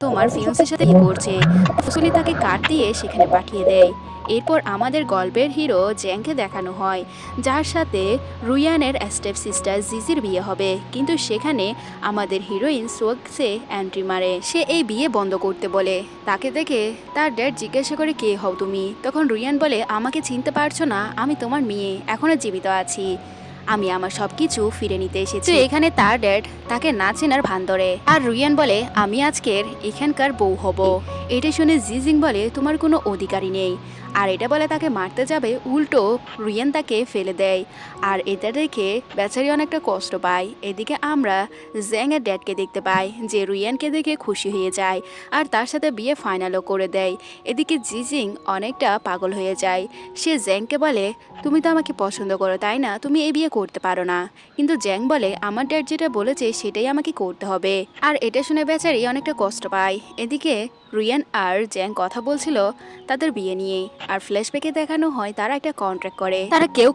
তোমার ফিয়ন্সের সাথে কি করছে। ফসলি তাকে কাট দিয়ে সেখানে পাঠিয়ে দেয়। এরপর আমাদের গল্পের হিরো জ্যাংকে দেখানো হয়, যার সাথে রুয়ানের স্টেপ সিস্টার জিজির বিয়ে হবে, কিন্তু সেখানে আমাদের হিরোইন সোয়াক্সে এন্ট্রি মারে। সে এই বিয়ে বন্ধ করতে বলে। তাকে দেখে তার ড্যাড জিজ্ঞাসা করে, কে হও তুমি? তখন রুয়ান বলে, আমাকে চিনতে পারছো না? আমি তোমার মেয়ে, এখনো জীবিত আছি। আমি আমার সবকিছু ফিরে নিতে এসেছি। তো এখানে তার ড্যাড তাকে না চেনার ভান ধরে, আর রুয়ান বলে, আমি আজকের এখানকার বউ হব। এটা শুনে জিজিং বলে, তোমার কোনো অধিকারই নেই। আর এটা বলে তাকে মারতে যাবে, উল্টো রুয়ান তাকে ফেলে দেয়। আর এটা দেখে বেচারি অনেকটা কষ্ট পায়। এদিকে আমরা জ্যাং এর ড্যাডকে দেখতে পাই, যে রুয়ানকে দেখে খুশি হয়ে যায় আর তার সাথে বিয়ে ফাইনালও করে দেয়। এদিকে জিজিং অনেকটা পাগল হয়ে যায়। সে জ্যাংকে বলে, তুমি তো আমাকে পছন্দ করো তাই না? তুমি এই বিয়ে করতে পারো না। কিন্তু জ্যাং বলে, আমার ড্যাড যেটা বলেছে সেটাই আমাকে করতে হবে। আর এটা শুনে বেচারি অনেকটা কষ্ট পায়। এদিকে রুয়ান আর জ্যাং কথা বলছিল তাদের বিয়ে নিয়ে। আর ফ্ল্যাশব্যাকে দেখানো হয় তারা একটা কন্ট্রাক্ট করে, তারা কেউ